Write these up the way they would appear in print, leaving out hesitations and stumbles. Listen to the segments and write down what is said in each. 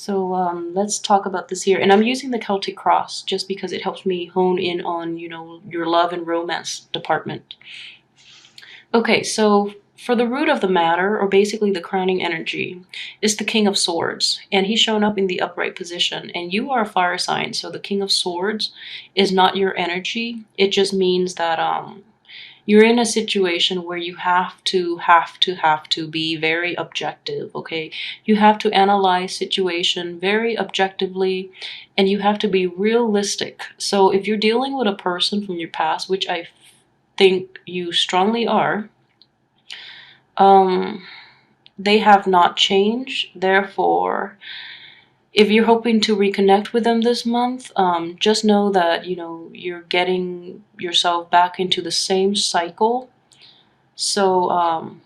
So let's talk about this here. And I'm using the Celtic cross just because it helps me hone in on, your love and romance department. Okay, so for the root of the matter, or basically the crowning energy, is the King of Swords. And he's shown up in the upright position. And you are a fire sign, so the King of Swords is not your energy. It just means that you're in a situation where you have to be very objective, okay? You have to analyze situation very objectively, and you have to be realistic. So if you're dealing with a person from your past, which I think you strongly are, um, they have not changed. Therefore, if you're hoping to reconnect with them this month, just know that you're getting yourself back into the same cycle. So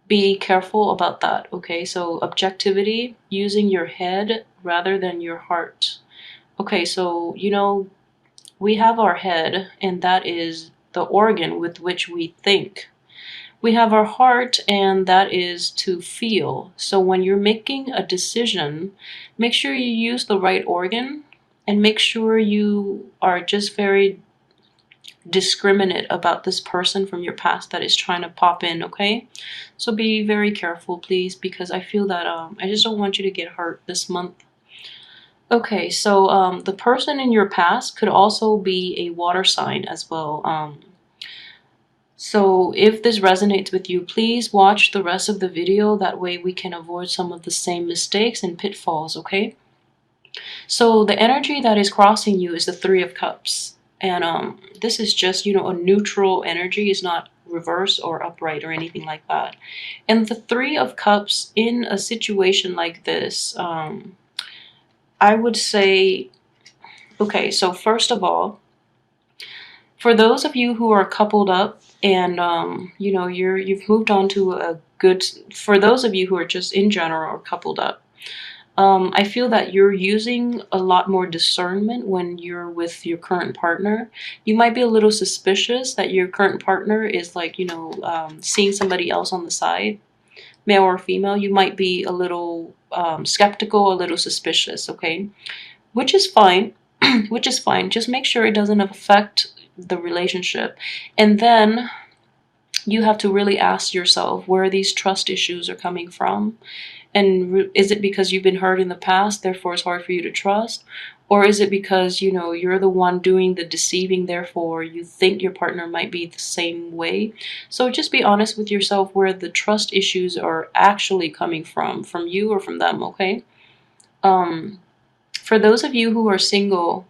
be careful about that, okay? So objectivity, using your head rather than your heart. Okay, so we have our head, and that is the organ with which we think. We have our heart, and that is to feel. So when you're making a decision, make sure you use the right organ, and make sure you are just very discriminate about this person from your past that is trying to pop in, okay? So be very careful, please, because I feel that I just don't want you to get hurt this month. Okay, so the person in your past could also be a water sign as well. So if this resonates with you, please watch the rest of the video. That way we can avoid some of the same mistakes and pitfalls, okay? So the energy that is crossing you is the Three of Cups. And this is just, a neutral energy. It's not reverse or upright or anything like that. And the Three of Cups in a situation like this, I would say, okay, so first of all, for those of you who are coupled up and you've moved on to a good, for those of you who are just in general or coupled up, I feel that you're using a lot more discernment when you're with your current partner. You might be a little suspicious that your current partner is like, seeing somebody else on the side, male or female. You might be a little skeptical, a little suspicious, okay? Which is fine, which is fine. Just make sure it doesn't affect the relationship. And then you have to really ask yourself where these trust issues are coming from. And is it because you've been hurt in the past, therefore it's hard for you to trust? Or is it because, you're the one doing the deceiving, therefore you think your partner might be the same way? So just be honest with yourself where the trust issues are actually coming from you or from them, okay? For those of you who are single,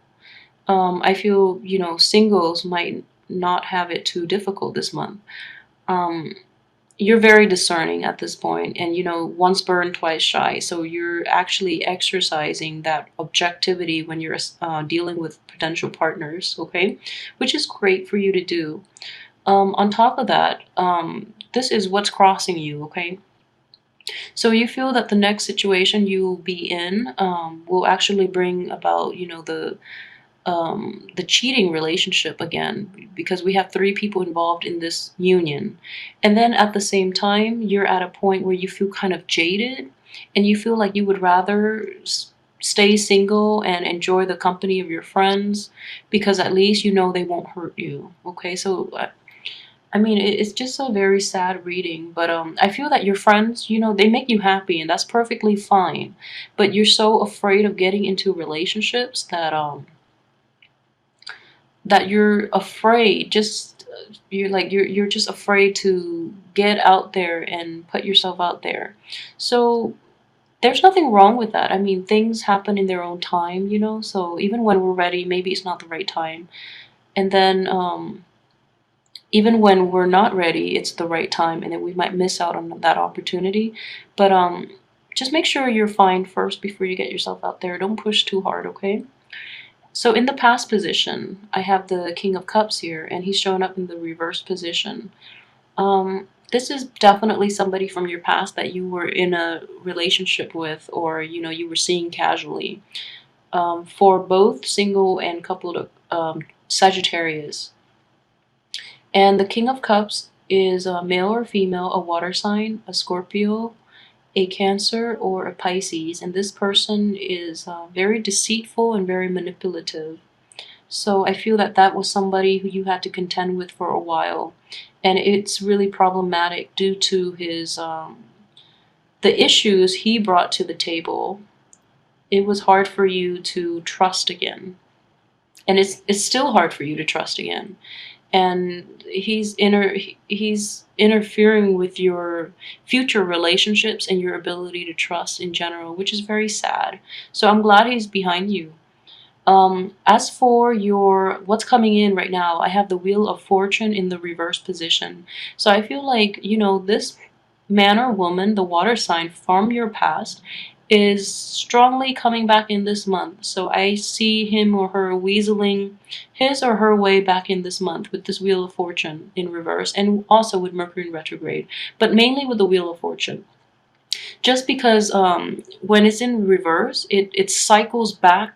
I feel, singles might not have it too difficult this month. You're very discerning at this point, and once burned, twice shy. So you're actually exercising that objectivity when you're dealing with potential partners, okay? Which is great for you to do. On top of that, this is what's crossing you, okay? So you feel that the next situation you'll be in will actually bring about, the cheating relationship again, because we have three people involved in this union. And then at the same time, you're at a point where you feel kind of jaded, and you feel like you would rather stay single and enjoy the company of your friends, because at least they won't hurt you, okay? So I mean, it's just a very sad reading, but I feel that your friends, they make you happy, and that's perfectly fine. But you're so afraid of getting into relationships that you're afraid, you're just afraid to get out there and put yourself out there. So there's nothing wrong with that. I mean, things happen in their own time, so even when we're ready, maybe it's not the right time. And then even when we're not ready, it's the right time, and then we might miss out on that opportunity. But just make sure you're fine first before you get yourself out there. Don't push too hard, okay? So in the past position, I have the King of Cups here, and he's showing up in the reverse position. This is definitely somebody from your past that you were in a relationship with, or you were seeing casually. For both single and coupled Sagittarius. And the King of Cups is a male or female, a water sign, a Scorpio, a Cancer or a Pisces, and this person is very deceitful and very manipulative. So I feel that that was somebody who you had to contend with for a while, and it's really problematic due to his the issues he brought to the table. It was hard for you to trust again, and it's still hard for you to trust again. And he's interfering with your future relationships and your ability to trust in general, which is very sad. So I'm glad he's behind you. As for your what's coming in right now, I have the Wheel of Fortune in the reverse position. So I feel like, this man or woman, the water sign from your past, is strongly coming back in this month. So I see him or her weaseling his or her way back in this month with this Wheel of Fortune in reverse, and also with Mercury in retrograde, but mainly with the Wheel of Fortune. Just because when it's in reverse, it cycles back,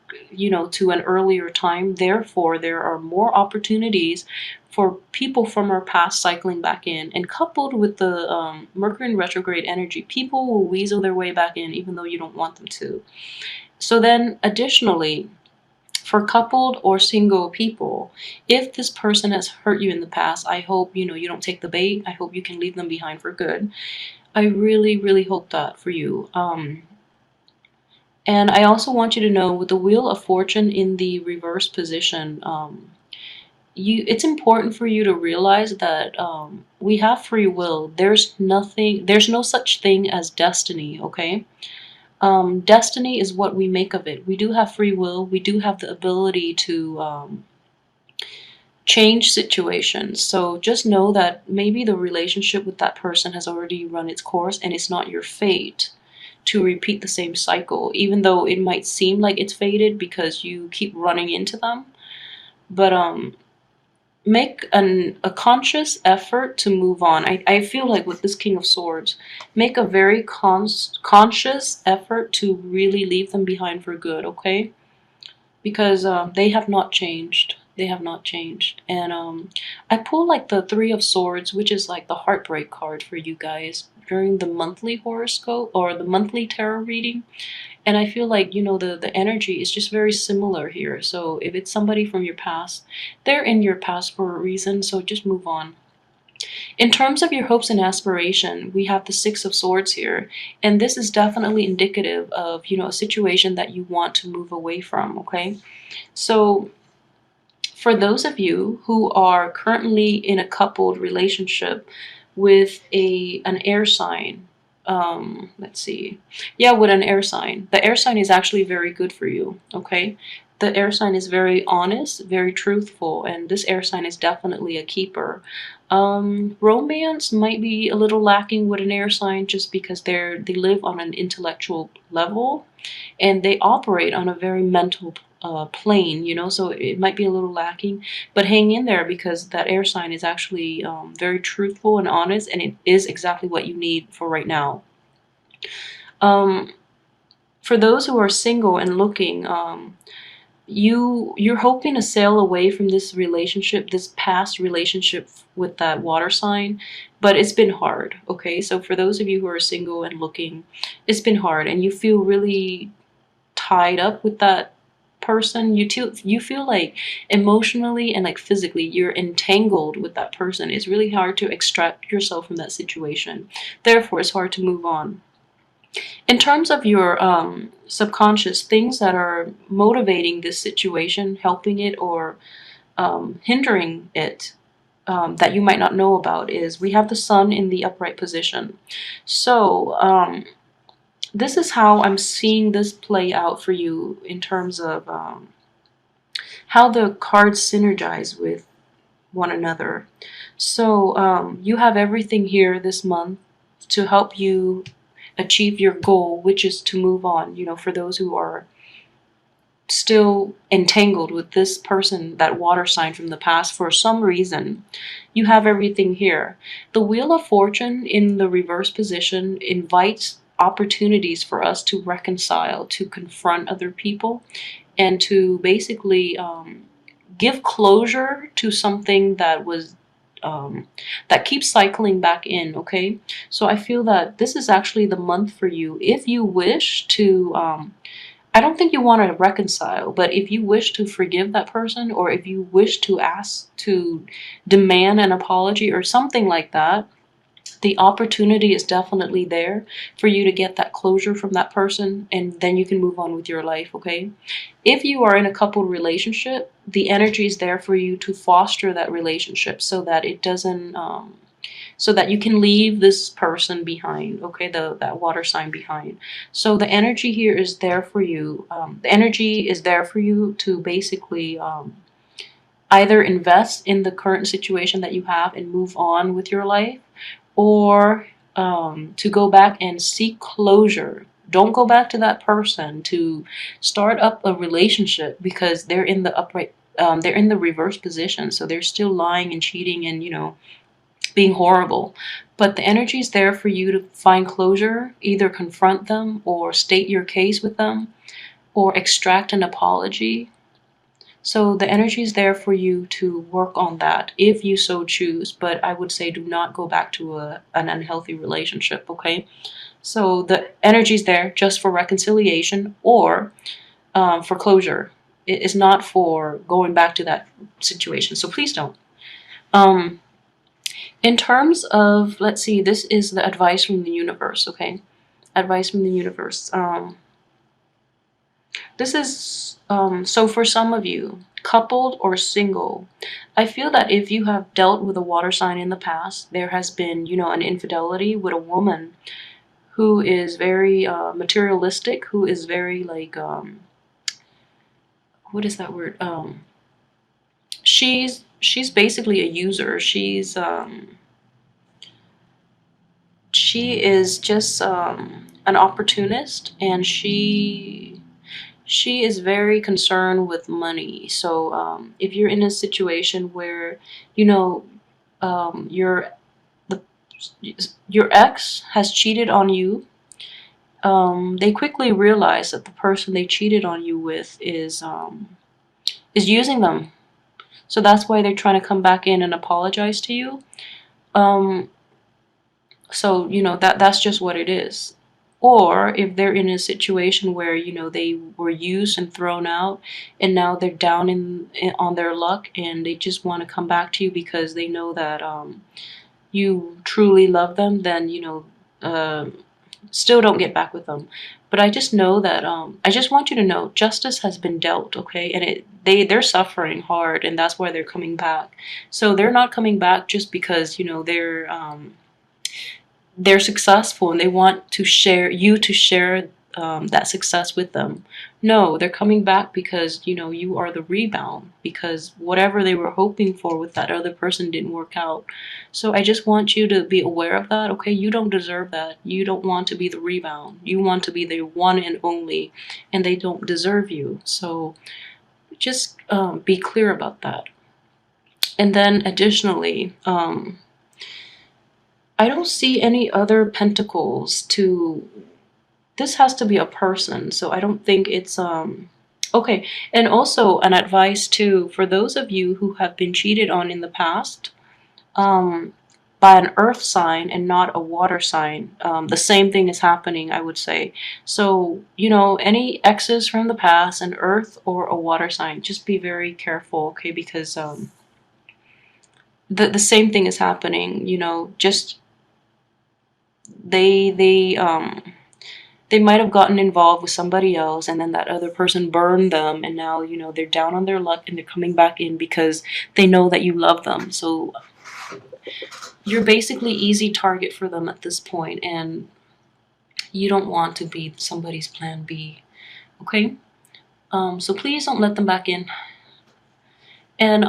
to an earlier time. Therefore, there are more opportunities for people from our past cycling back in. And coupled with the Mercury in retrograde energy, people will weasel their way back in even though you don't want them to. So then, additionally, for coupled or single people, if this person has hurt you in the past, I hope you don't take the bait. I hope you can leave them behind for good. I really, really hope that for you. And I also want you to know, with the Wheel of Fortune in the reverse position, it's important for you to realize that we have free will. There's no such thing as destiny, okay? Destiny is what we make of it. We do have free will. We do have the ability to change situations. So just know that maybe the relationship with that person has already run its course, and it's not your fate to repeat the same cycle, even though it might seem like it's fated because you keep running into them. But make a conscious effort to move on. I feel like with this King of Swords, make a very conscious effort to really leave them behind for good, okay? Because they have not changed. They have not changed. And I pull like the Three of Swords, which is like the heartbreak card for you guys during the monthly horoscope or the monthly tarot reading. And I feel like, the energy is just very similar here. So if it's somebody from your past, they're in your past for a reason. So just move on. In terms of your hopes and aspiration, we have the Six of Swords here, and this is definitely indicative of, a situation that you want to move away from, okay? So for those of you who are currently in a coupled relationship with an air sign, let's see. Yeah, with an air sign. The air sign is actually very good for you, okay? The air sign is very honest, very truthful, and this air sign is definitely a keeper. Romance might be a little lacking with an air sign just because they live on an intellectual level, and they operate on a very mental plane, so it might be a little lacking, but hang in there because that air sign is actually very truthful and honest, and it is exactly what you need for right now. For those who are single and looking, you're hoping to sail away from this relationship, this past relationship with that water sign, but it's been hard, okay? So for those of you who are single and looking, it's been hard, and you feel really tied up with that person. You feel like emotionally and like physically you're entangled with that person. It's really hard to extract yourself from that situation. Therefore, it's hard to move on. In terms of your subconscious, things that are motivating this situation, helping it, or hindering it, that you might not know about, is we have the Sun in the upright position. So this is how I'm seeing this play out for you in terms of how the cards synergize with one another. So you have everything here this month to help you achieve your goal, which is to move on. For those who are still entangled with this person, that water sign from the past, for some reason, you have everything here. The Wheel of Fortune in the reverse position invites opportunities for us to reconcile, to confront other people, and to basically give closure to something that was that keeps cycling back in. Okay, so I feel that this is actually the month for you if you wish to. I don't think you want to reconcile, but if you wish to forgive that person, or if you wish to ask to demand an apology or something like that, the opportunity is definitely there for you to get that closure from that person, and then you can move on with your life. Okay, if you are in a coupled relationship, the energy is there for you to foster that relationship so that it doesn't so that you can leave this person behind. Okay, that water sign behind. So the energy here is there for you. The energy is there for you to basically either invest in the current situation that you have and move on with your life, or to go back and seek closure. Don't go back to that person to start up a relationship, because they're in the upright, they're in the reverse position, so they're still lying and cheating and being horrible. But the energy is there for you to find closure, either confront them or state your case with them or extract an apology. So the energy is there for you to work on that if you so choose, but I would say do not go back to an unhealthy relationship. Okay, so the energy is there just for reconciliation or for closure. It is not for going back to that situation, so please don't. um in terms of, let's see, this is the advice from the universe. Okay, advice from the universe. This is so for some of you, coupled or single, I feel that if you have dealt with a water sign in the past, there has been, an infidelity with a woman who is very materialistic, who is very like, what is that word? She's basically a user. She is just an opportunist, and she is very concerned with money. So if you're in a situation where you know your the your ex has cheated on you, they quickly realize that the person they cheated on you with is using them. So that's why they're trying to come back in and apologize to you. Um, so that's just what it is. Or if they're in a situation where they were used and thrown out, and now they're down on their luck, and they just want to come back to you because they know that you truly love them, then still don't get back with them. But I just know that I just want you to know justice has been dealt. Okay, and they're suffering hard, and that's why they're coming back. So they're not coming back just because they're successful and they want to share that success with them. No, they're coming back because you are the rebound, because whatever they were hoping for with that other person didn't work out. So I just want you to be aware of that. Okay, you don't deserve that. You don't want to be the rebound. You want to be the one and only, and they don't deserve you. So just be clear about that. And then additionally, I don't see any other pentacles to. This has to be a person, so I don't think it's okay. And also an advice too for those of you who have been cheated on in the past, by an earth sign and not a water sign. The same thing is happening, I would say. So any exes from the past, an earth or a water sign, just be very careful, okay? Because the same thing is happening. Just they might have gotten involved with somebody else, and then that other person burned them, and now they're down on their luck and they're coming back in because they know that you love them. So you're basically easy target for them at this point, and you don't want to be somebody's plan B. Okay, so please don't let them back in. And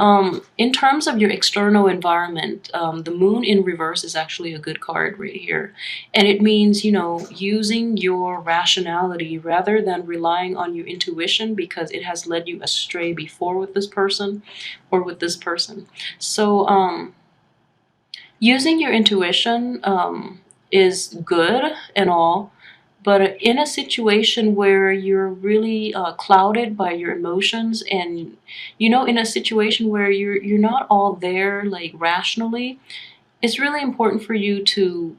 in terms of your external environment, the moon in reverse is actually a good card right here. And it means, using your rationality rather than relying on your intuition, because it has led you astray before with this person or with this person. So using your intuition is good and all, But in a situation where you're really clouded by your emotions, and in a situation where you're not all there like rationally, it's really important for you to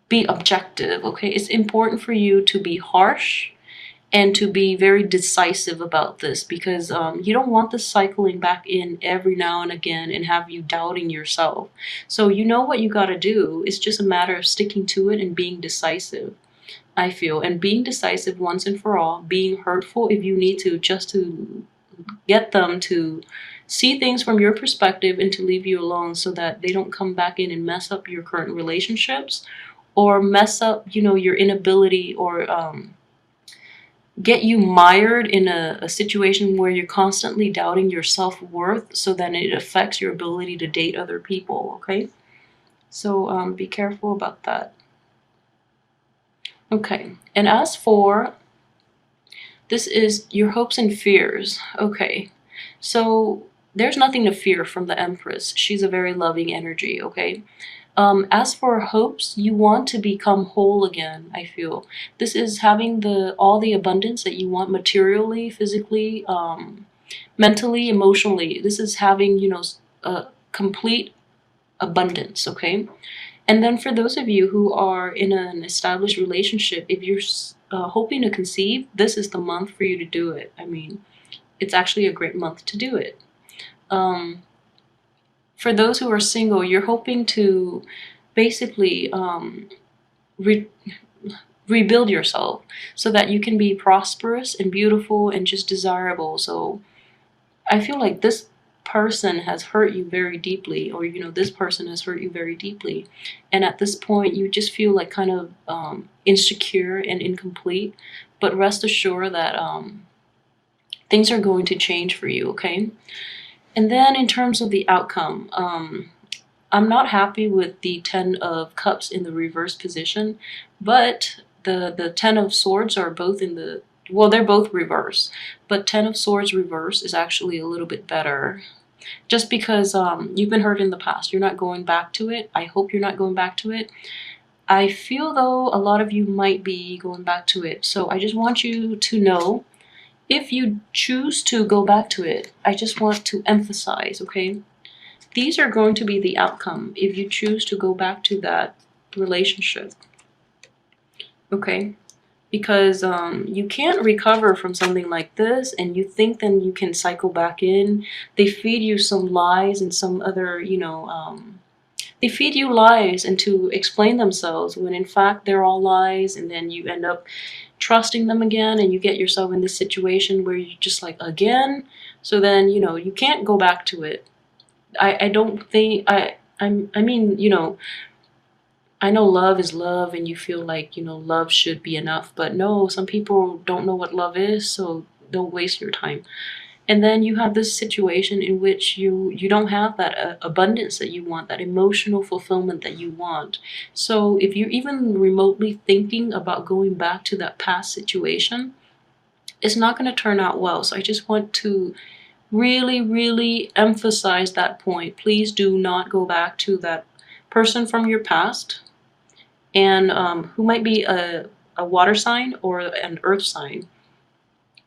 be objective, okay? It's important for you to be harsh and to be very decisive about this, because you don't want this cycling back in every now and again and have you doubting yourself. So what you got to do. It's just a matter of sticking to it and being decisive, I feel, and being decisive once and for all, being hurtful if you need to, just to get them to see things from your perspective and to leave you alone, so that they don't come back in and mess up your current relationships, or mess up your inability, or get you mired in a situation where you're constantly doubting your self-worth, so then it affects your ability to date other people, okay? So be careful about that. Okay, and as for this is your hopes and fears. Okay, so there's nothing to fear from the Empress. She's a very loving energy, okay? As for hopes, you want to become whole again, I feel. This is having all the abundance that you want materially, physically, mentally, emotionally. This is having, a complete abundance, okay? And then for those of you who are in an established relationship, if you're hoping to conceive, this is the month for you to do it. I mean, it's actually a great month to do it. For those who are single, you're hoping to basically rebuild yourself so that you can be prosperous and beautiful and just desirable. So I feel like this person has hurt you very deeply, or this person has hurt you very deeply, and at this point you just feel like kind of insecure and incomplete. But rest assured that things are going to change for you, okay? And then in terms of the outcome, I'm not happy with the 10 of Cups in the reverse position, but the 10 of Swords are both in the, well, they're both reverse, but 10 of Swords reverse is actually a little bit better. Just because you've been hurt in the past. You're not going back to it. I hope you're not going back to it. I feel, though, a lot of you might be going back to it. So I just want you to know, if you choose to go back to it, I just want to emphasize, okay? These are going to be the outcome if you choose to go back to that relationship, okay? Because you can't recover from something like this, and you think then you can cycle back in. They feed you some lies and some other, they feed you lies and to explain themselves, when in fact they're all lies, and then you end up trusting them again, and you get yourself in this situation where you're just like, again? So then, you can't go back to it. I don't think, I mean, I know love is love, and you feel like, love should be enough. But no, some people don't know what love is, so don't waste your time. And then you have this situation in which you don't have that abundance that you want, that emotional fulfillment that you want. So if you're even remotely thinking about going back to that past situation, it's not going to turn out well. So I just want to really, really emphasize that point. Please do not go back to that person from your past, and who might be a water sign or an earth sign.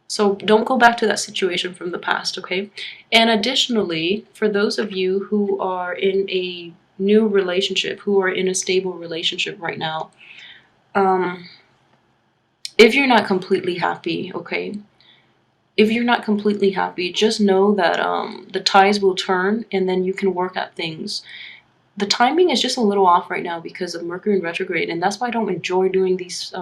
So don't go back to that situation from the past, okay? And additionally, for those of you who are in a new relationship, who are in a stable relationship right now, if you're not completely happy, okay? If you're not completely happy, just know that the tides will turn, and then you can work at things. The timing is just a little off right now because of Mercury in retrograde, and that's why I don't enjoy doing these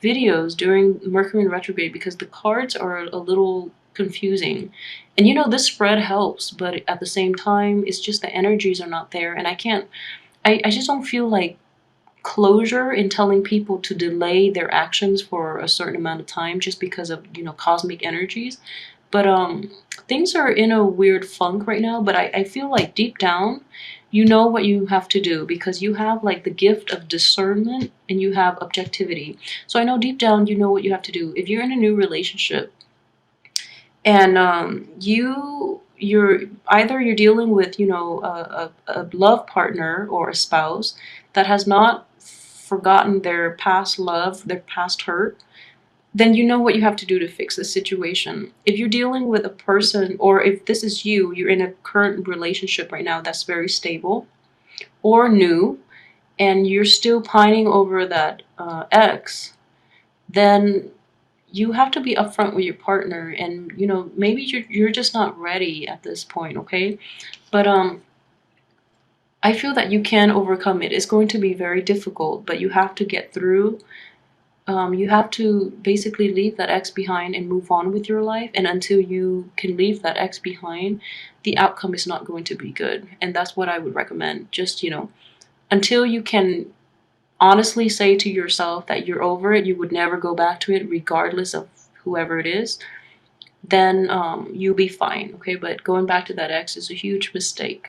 videos during Mercury in retrograde, because the cards are a little confusing. And this spread helps, but at the same time, it's just the energies are not there, and I just don't feel like closure in telling people to delay their actions for a certain amount of time just because of, cosmic energies. But things are in a weird funk right now, but I feel like deep down, you know what you have to do, because you have like the gift of discernment and you have objectivity. So I know deep down you know what you have to do. If you're in a new relationship and you're dealing with, a love partner or a spouse that has not forgotten their past love, their past hurt, then you know what you have to do to fix the situation. If you're dealing with a person, or if this is you, you're in a current relationship right now that's very stable or new, and you're still pining over that ex, then you have to be upfront with your partner, and maybe you're just not ready at this point, okay? But I feel that you can overcome it. It's going to be very difficult, but you have to get through. You have to basically leave that ex behind and move on with your life. And until you can leave that ex behind, the outcome is not going to be good. And that's what I would recommend. Just, until you can honestly say to yourself that you're over it, you would never go back to it, regardless of whoever it is, then you'll be fine, okay? But going back to that ex is a huge mistake.